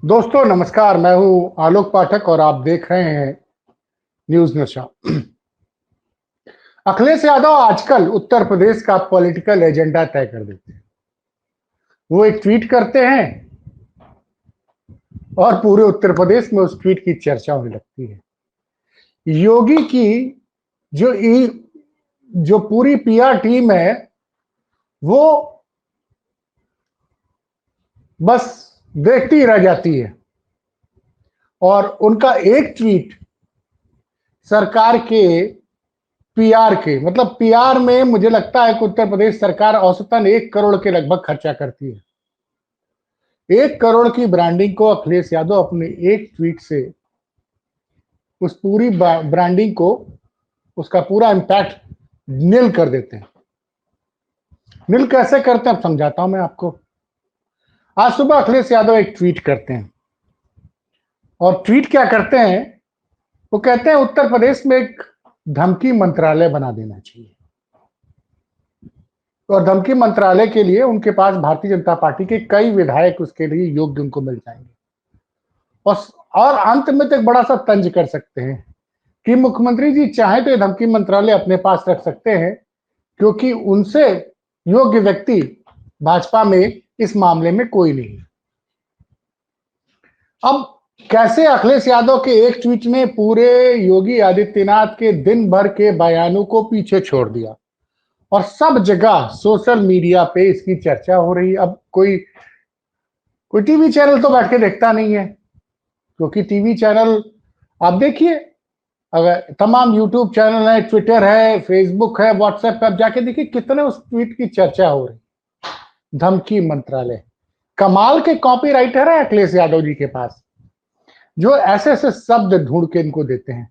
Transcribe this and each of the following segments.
दोस्तों नमस्कार। मैं हूं आलोक पाठक और आप देख रहे हैं न्यूज नशा। अखिलेश यादव आजकल उत्तर प्रदेश का पॉलिटिकल एजेंडा तय कर देते हैं। वो एक ट्वीट करते हैं और पूरे उत्तर प्रदेश में उस ट्वीट की चर्चा होने लगती है। योगी की जो जो पूरी पीआर टीम है वो बस देखती रह जाती है और उनका एक ट्वीट सरकार के पीआर के मतलब पीआर में मुझे लगता है कि उत्तर प्रदेश सरकार औसतन 1 करोड़ के लगभग खर्चा करती है। 1 करोड़ की ब्रांडिंग को अखिलेश यादव अपने एक ट्वीट से उस पूरी ब्रांडिंग को उसका पूरा इम्पैक्ट नील कर देते हैं। नील कैसे करते हैं अब समझाता हूं मैं आपको। आज सुबह अखिलेश यादव एक ट्वीट करते हैं और ट्वीट क्या करते हैं, वो कहते हैं उत्तर प्रदेश में एक धमकी मंत्रालय बना देना चाहिए और धमकी मंत्रालय के लिए उनके पास भारतीय जनता पार्टी के कई विधायक उसके लिए योग्य उनको मिल जाएंगे। और अंत में तो एक बड़ा सा तंज कर सकते हैं कि मुख्यमंत्री जी चाहे तो ये धमकी मंत्रालय अपने पास रख सकते हैं क्योंकि उनसे योग्य व्यक्ति भाजपा में इस मामले में कोई नहीं। अब कैसे अखिलेश यादव के एक ट्वीट ने पूरे योगी आदित्यनाथ के दिन भर के बयानों को पीछे छोड़ दिया और सब जगह सोशल मीडिया पे इसकी चर्चा हो रही है। अब कोई टीवी चैनल तो बैठ के देखता नहीं है क्योंकि टीवी चैनल आप देखिए, अगर तमाम यूट्यूब चैनल है, ट्विटर है, फेसबुक है, व्हाट्सएप पे आप जाके देखिए कितने उस ट्वीट की चर्चा हो रही। धमकी मंत्रालय, कमाल के कॉपी राइटर है अखिलेश यादव जी के पास जो ऐसे ऐसे शब्द ढूंढ के इनको देते हैं।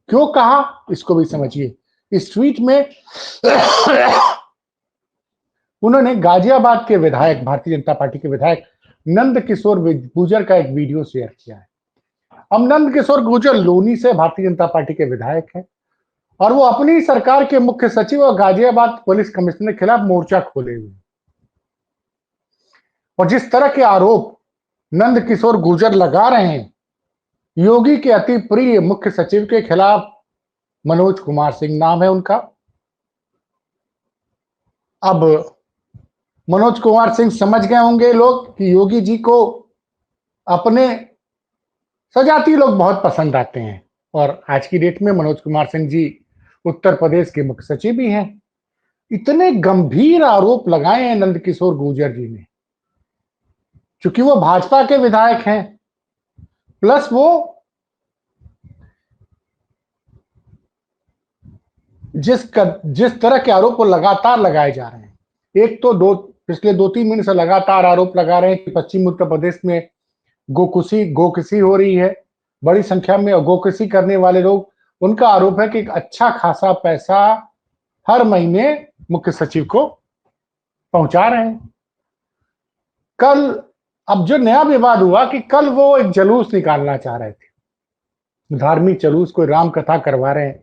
क्यों कहा इसको भी समझिए। इस ट्वीट में उन्होंने गाजियाबाद के विधायक, भारतीय जनता पार्टी के विधायक नंद किशोर गुर्जर का एक वीडियो शेयर किया है। अब नंद किशोर गुर्जर लोनी से भारतीय जनता पार्टी के विधायक हैं और वो अपनी सरकार के मुख्य सचिव और गाजियाबाद पुलिस कमिश्नर के खिलाफ मोर्चा खोले हुए। और जिस तरह के आरोप नंद किशोर गुर्जर लगा रहे हैं योगी के अति प्रिय मुख्य सचिव के खिलाफ, मनोज कुमार सिंह नाम है उनका। अब मनोज कुमार सिंह समझ गए होंगे लोग कि योगी जी को अपने सजाती लोग बहुत पसंद आते हैं और आज की डेट में मनोज कुमार सिंह जी उत्तर प्रदेश के मुख्य सचिव भी हैं। इतने गंभीर आरोप लगाए हैं नंद किशोर गुर्जर जी ने, क्योंकि वो भाजपा के विधायक हैं, प्लस वो जिस तरह के आरोप वो लगातार लगाए जा रहे हैं। एक तो पिछले 2-3 महीने से लगातार आरोप लगा रहे हैं कि पश्चिम उत्तर प्रदेश में गोकसी हो रही है, बड़ी संख्या में गोकसी करने वाले लोग, उनका आरोप है कि एक अच्छा खासा पैसा हर महीने मुख्य सचिव को पहुंचा रहे हैं। कल अब जो नया विवाद हुआ कि कल वो एक जुलूस निकालना चाह रहे थे, धार्मिक जुलूस, कोई राम कथा करवा रहे हैं,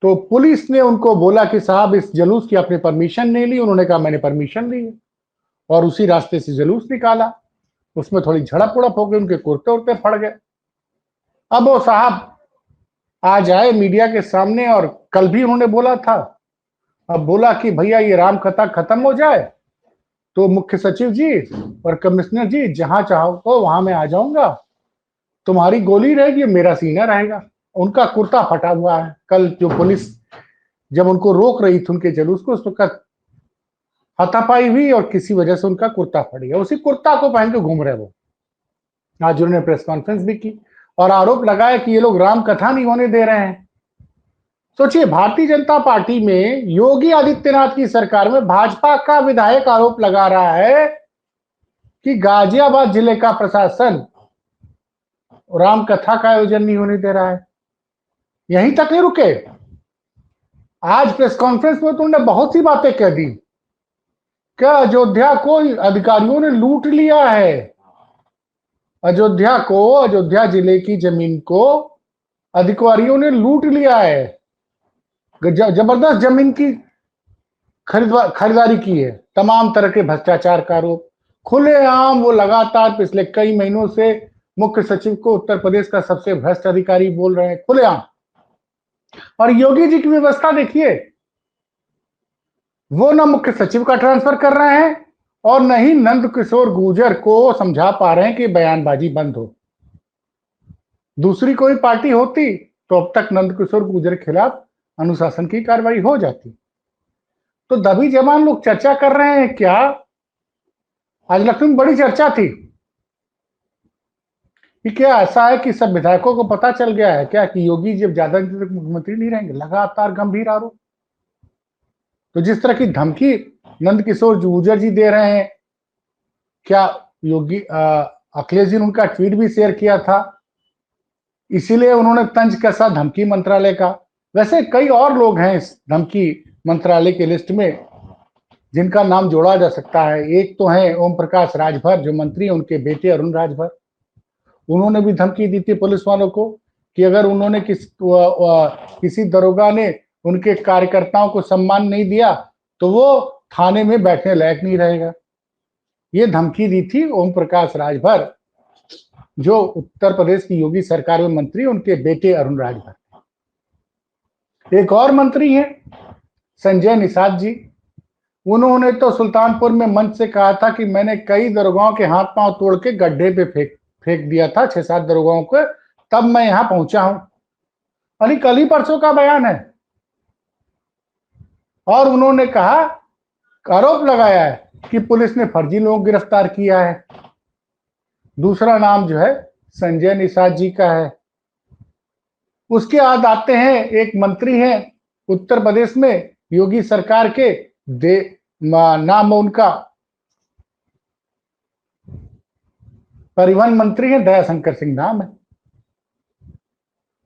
तो पुलिस ने उनको बोला कि साहब इस जुलूस की आपने परमिशन नहीं ली। उन्होंने कहा मैंने परमिशन ली है और उसी रास्ते से जुलूस निकाला। उसमें थोड़ी झड़प उड़प हो गई, उनके कुर्ते उर्ते फट गए। अब वो साहब आज आए मीडिया के सामने और कल भी उन्होंने बोला था, अब बोला कि भैया ये राम कथा खत्म हो जाए तो मुख्य सचिव जी और कमिश्नर जी जहां चाहो तो वहां मैं आ जाऊंगा, तुम्हारी गोली रहेगी मेरा सीना रहेगा। उनका कुर्ता फटा हुआ है। कल जो पुलिस जब उनको रोक रही थी उनके जुलूस को, उस वक्त हाथापाई हुई और किसी वजह से उनका कुर्ता फट गया। उसी कुर्ता को पहन के घूम रहे वो। आज उन्होंने प्रेस कॉन्फ्रेंस भी की और आरोप लगाया कि ये लोग राम कथा नहीं होने दे रहे हैं। सोचिए, भारतीय जनता पार्टी में योगी आदित्यनाथ की सरकार में भाजपा का विधायक आरोप लगा रहा है कि गाजियाबाद जिले का प्रशासन राम कथा का आयोजन नहीं होने दे रहा है। यहीं तक नहीं रुके, आज प्रेस कॉन्फ्रेंस में तो उन्होंने बहुत सी बातें कह दी। क्या अयोध्या को अधिकारियों ने लूट लिया है? अयोध्या जिले की जमीन को अधिकारियों ने लूट लिया है। जबरदस्त जमीन की खरीदारी की है। तमाम तरह के भ्रष्टाचार का आरोप, खुलेआम वो लगातार पिछले कई महीनों से मुख्य सचिव को उत्तर प्रदेश का सबसे भ्रष्ट अधिकारी बोल रहे हैं, खुलेआम। और योगी जी की व्यवस्था देखिए, वो ना मुख्य सचिव का ट्रांसफर कर रहे हैं और न ही नंद किशोर गुर्जर को समझा पा रहे हैं कि बयानबाजी बंद हो। दूसरी कोई पार्टी होती तो अब तक नंद किशोर गुर्जर के खिलाफ अनुशासन की कार्रवाई हो जाती। तो दबी जवान लोग चर्चा कर रहे हैं क्या? आज लखनऊ में बड़ी चर्चा थी कि क्या ऐसा है कि सब विधायकों को पता चल गया है क्या कि योगी जब ज्यादा दिन तक मुख्यमंत्री नहीं रहेंगे? लगातार गंभीर आरोप। तो जिस तरह की धमकी नंद किशोर गुर्जर जी दे रहे हैं, क्या योगी अखिलेश जी ने उनका ट्वीट भी शेयर किया था, इसीलिए उन्होंने तंज कसा धमकी मंत्रालय का। वैसे कई और लोग हैं इस धमकी मंत्रालय की लिस्ट में जिनका नाम जोड़ा जा सकता है। एक तो है ओम प्रकाश राजभर, जो मंत्री हैं, उनके बेटे अरुण राजभर। उन्होंने भी धमकी दी थी पुलिस वालों को कि अगर उन्होंने किसी दरोगा ने उनके कार्यकर्ताओं को सम्मान नहीं दिया तो वो थाने में बैठने लायक नहीं रहेगा। ये धमकी दी थी ओम प्रकाश राजभर, जो उत्तर प्रदेश की योगी सरकार में मंत्री, उनके बेटे अरुण राजभर। एक और मंत्री हैं संजय निषाद जी। उन्होंने तो सुल्तानपुर में मंच से कहा था कि मैंने कई दरोगाओं के हाथ पांव तोड़ के गड्ढे पे फेंक दिया था, 6-7 दरोगाओं को, तब मैं यहां पहुंचा हूं। अली कल ही परसों का बयान है। और उन्होंने कहा, आरोप लगाया है कि पुलिस ने फर्जी लोगों को गिरफ्तार किया है। दूसरा नाम जो है संजय निषाद जी का है। उसके बाद आते हैं एक मंत्री हैं उत्तर प्रदेश में योगी सरकार के, नाम उनका परिवहन मंत्री है, दयाशंकर सिंह नाम है।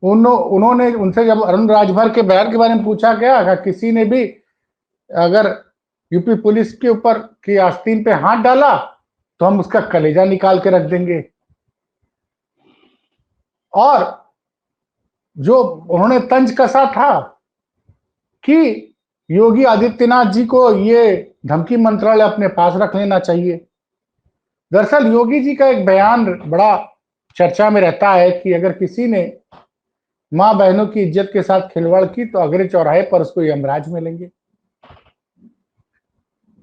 उन्होंने उनसे जब अरुण राजभर के बयान के बारे में पूछा गया, अगर किसी ने भी अगर यूपी पुलिस के ऊपर की आस्तीन पे हाथ डाला तो हम उसका कलेजा निकाल के रख देंगे। और जो उन्होंने तंज कसा था कि योगी आदित्यनाथ जी को ये धमकी मंत्रालय अपने पास रख लेना चाहिए। दरअसल योगी जी का एक बयान बड़ा चर्चा में रहता है कि अगर किसी ने मां बहनों की इज्जत के साथ खिलवाड़ की तो अगले चौराहे पर उसको यमराज मिलेंगे।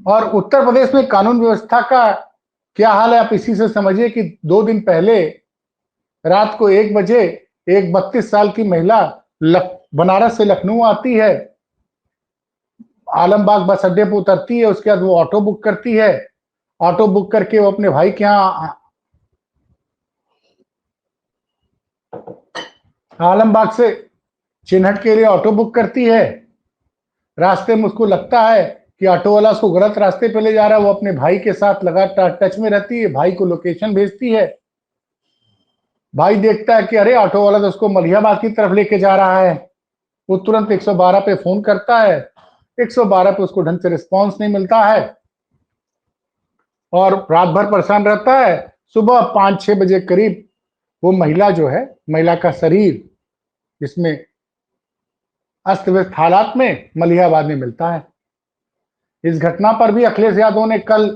और उत्तर प्रदेश में कानून व्यवस्था का क्या हाल है, आप इसी से समझिए कि 2 दिन पहले रात को 1 बजे एक 32 साल की महिला बनारस से लखनऊ आती है, आलमबाग बस अड्डे पर उतरती है, उसके बाद वो ऑटो बुक करती है। ऑटो बुक करके वो अपने भाई के यहाँ आलमबाग से चिन्हट के लिए ऑटो बुक करती है। रास्ते में उसको लगता है कि ऑटो वाला उसको गलत रास्ते पे ले जा रहा है। वो अपने भाई के साथ लगातार टच में रहती है, भाई को लोकेशन भेजती है। भाई देखता है कि अरे ऑटो वाला तो उसको मलिहाबाद की तरफ लेके जा रहा है। वो तुरंत 112 पे फोन करता है। 112 पे उसको ढंग से रिस्पॉन्स नहीं मिलता है और रात भर परेशान रहता है। सुबह 5-6 बजे करीब वो महिला जो है, महिला का शरीर जिसमें अस्त व्यस्त हालात में मलिहाबाद में मिलता है। इस घटना पर भी अखिलेश यादव ने कल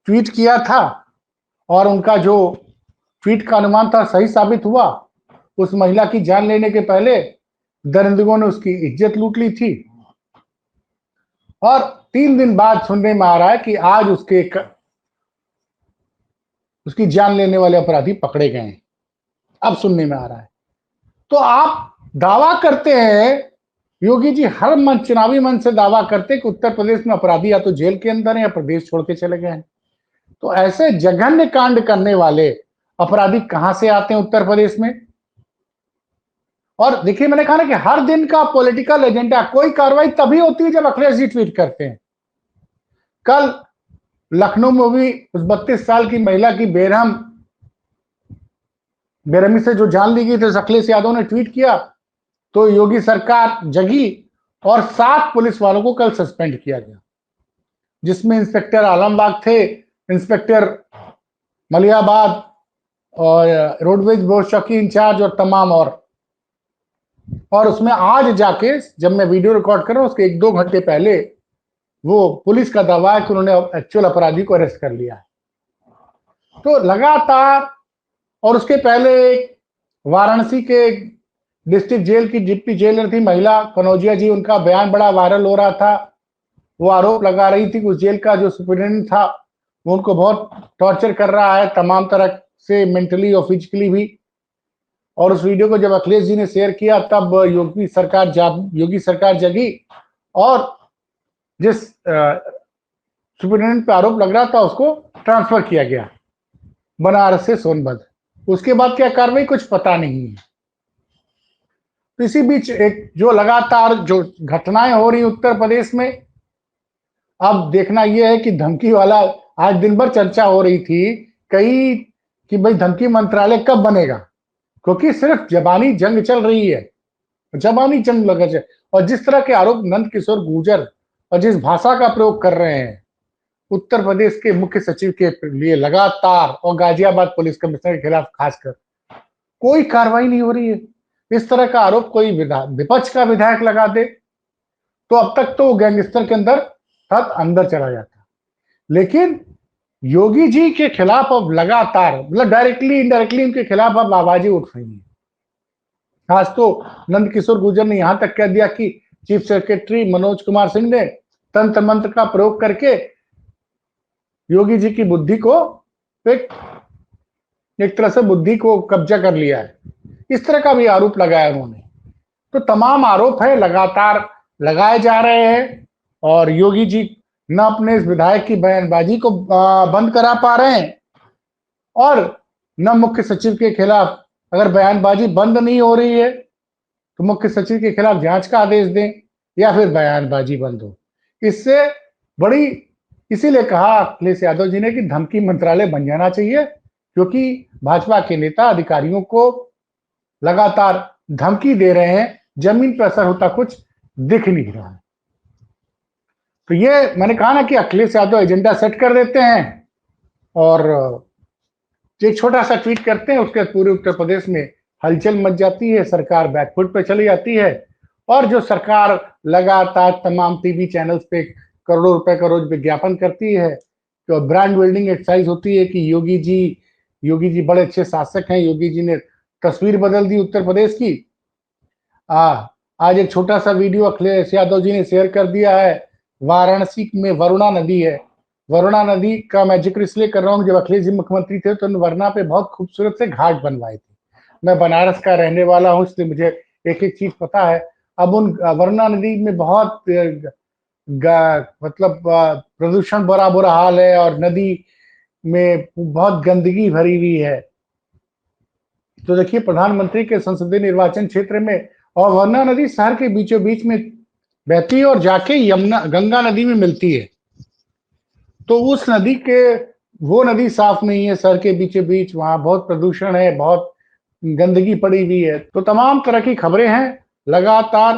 ट्वीट किया था और उनका जो ट्वीट का अनुमान था सही साबित हुआ। उस महिला की जान लेने के पहले दरिंदगों ने उसकी इज्जत लूट ली थी। और 3 दिन बाद सुनने में आ रहा है कि आज उसकी जान लेने वाले अपराधी पकड़े गए हैं। अब सुनने में आ रहा है। तो आप दावा करते हैं, योगी जी हर मंच, चुनावी मंच से दावा करते हैं कि उत्तर प्रदेश में अपराधी या तो जेल के अंदर है या प्रदेश छोड़ के चले गए हैं। तो ऐसे जघन्य कांड करने वाले अपराधी कहां से आते हैं उत्तर प्रदेश में? और देखिए, मैंने कहा ना कि हर दिन का पॉलिटिकल एजेंडा, कोई कार्रवाई तभी होती है जब अखिलेश जी ट्वीट करते हैं। कल लखनऊ में भी उस 32 साल की महिला की बेरहमी से जो जान ली गई थी, अखिलेश यादव ने ट्वीट किया तो योगी सरकार जगी और 7 पुलिस वालों को कल सस्पेंड किया गया, जिसमें इंस्पेक्टर आलमबाग थे, इंस्पेक्टर मलियाबाद और रोडवेज बोर्ड चौकी इंचार्ज और तमाम और उसमें आज जाके, जब मैं वीडियो रिकॉर्ड कर रहा हूं उसके 1-2 घंटे पहले, वो पुलिस का दावा है कि उन्होंने एक्चुअल अपराधी को अरेस्ट कर लिया है। तो लगातार, और उसके पहले वाराणसी के डिस्ट्रिक्ट जेल की डिप्टी जेलर थी महिला कनौजिया जी, उनका बयान बड़ा वायरल हो रहा था। वो आरोप लगा रही थी कि उस जेल का जो सुपरिटेंडेंट था वो उनको बहुत टॉर्चर कर रहा है, तमाम तरह से, मेंटली और फिजिकली भी। और उस वीडियो को जब अखिलेश जी ने शेयर किया तब योगी सरकार जगी और जिस सुपरिटेंडेंट पे आरोप लग रहा था उसको ट्रांसफर किया गया बनारस से सोनभद्र। उसके बाद क्या कार्रवाई कुछ पता नहीं है। तो इसी बीच एक जो लगातार जो घटनाएं हो रही उत्तर प्रदेश में, अब देखना यह है कि धमकी वाला, आज दिन भर चर्चा हो रही थी कई कि भाई धमकी मंत्रालय कब बनेगा, क्योंकि सिर्फ जबानी जंग चल रही है, जबानी जंग लगा। और जिस तरह के आरोप नंद किशोर गुर्जर और जिस भाषा का प्रयोग कर रहे हैं उत्तर प्रदेश के मुख्य सचिव के लिए लगातार, और गाजियाबाद पुलिस कमिश्नर के खिलाफ खासकर, कोई कार्रवाई नहीं हो रही है। इस तरह का आरोप कोई विपक्ष का विधायक लगा दे तो अब तक तो गैंगस्टर के अंदर चला जाता। लेकिन योगी जी के खिलाफ अब लगातार, मतलब डायरेक्टली इनडायरेक्टली उनके खिलाफ अब आवाजें उठ रही हैं। आज तो नंद किशोर गुर्जर ने यहां तक कह दिया कि चीफ सेक्रेटरी मनोज कुमार सिंह ने तंत्र मंत्र का प्रयोग करके योगी जी की बुद्धि को एक तरह से बुद्धि को कब्जा कर लिया है। इस तरह का भी आरोप लगाया उन्होंने। तो तमाम आरोप है लगातार लगाए जा रहे हैं और योगी जी न अपने इस विधायक की बयानबाजी को बंद करा पा रहे हैं और न मुख्य सचिव के खिलाफ, अगर बयानबाजी बंद नहीं हो रही है तो मुख्य सचिव के खिलाफ जांच का आदेश दें या फिर बयानबाजी बंद हो। इससे बड़ी, इसीलिए कहा अखिलेश यादव जी ने कि धमकी मंत्रालय बन जाना चाहिए, क्योंकि भाजपा के नेता अधिकारियों को लगातार धमकी दे रहे हैं, जमीन पर असर होता कुछ दिख नहीं रहा है। तो ये मैंने कहा ना कि अखिलेश यादव एजेंडा सेट कर देते हैं और एक छोटा सा ट्वीट करते हैं, उसके पूरे उत्तर प्रदेश में हलचल मच जाती है, सरकार बैकफुट पे चली जाती है। और जो सरकार लगातार तमाम टीवी चैनल्स पे करोड़ों रुपए का रोज विज्ञापन करती है, तो ब्रांड बिल्डिंग एक्सरसाइज होती है कि योगी जी बड़े अच्छे शासक हैं, योगी जी ने तस्वीर बदल दी उत्तर प्रदेश की। आज एक छोटा सा वीडियो अखिलेश यादव जी ने शेयर कर दिया है। वाराणसी में वरुणा नदी है, वरुणा नदी का मैं जिक्र इसलिए कर रहा हूँ, जब अखिलेश जी मुख्यमंत्री थे तो वरुणा पे बहुत खूबसूरत से घाट बनवाए थे। मैं बनारस का रहने वाला हूँ, इसलिए मुझे एक एक चीज पता है। अब उन वरुणा नदी में बहुत मतलब प्रदूषण बड़ा बुरा हाल है और नदी में बहुत गंदगी भरी हुई है। तो देखिए, प्रधानमंत्री के संसदीय निर्वाचन क्षेत्र में, और वरुणा नदी शहर के बीचों बीच में बहती है और जाके यमुना गंगा नदी में मिलती है। तो उस नदी के, वो नदी साफ नहीं है, शहर के बीचों बीच वहां बहुत प्रदूषण है, बहुत गंदगी पड़ी हुई है। तो तमाम तरह की खबरें हैं लगातार।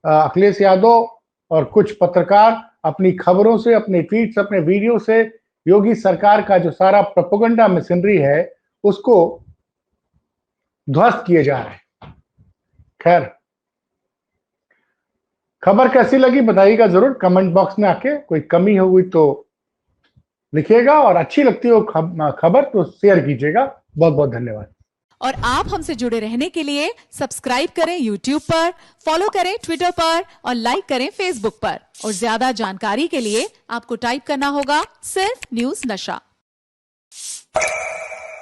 अखिलेश यादव और कुछ पत्रकार अपनी खबरों से, अपने ट्वीट से, अपने वीडियो से योगी सरकार का जो सारा प्रोपेगेंडा मशीनरी है उसको ध्वस्त किए जा रहे हैं। खैर, खबर कैसी लगी बताइएगा जरूर कमेंट बॉक्स में आके। कोई कमी हुई तो लिखिएगा और अच्छी लगती हो खबर तो शेयर कीजिएगा। बहुत बहुत धन्यवाद। और आप हमसे जुड़े रहने के लिए सब्सक्राइब करें YouTube पर, फॉलो करें ट्विटर पर और लाइक करें Facebook पर। और ज्यादा जानकारी के लिए आपको टाइप करना होगा सिर्फ न्यूज नशा।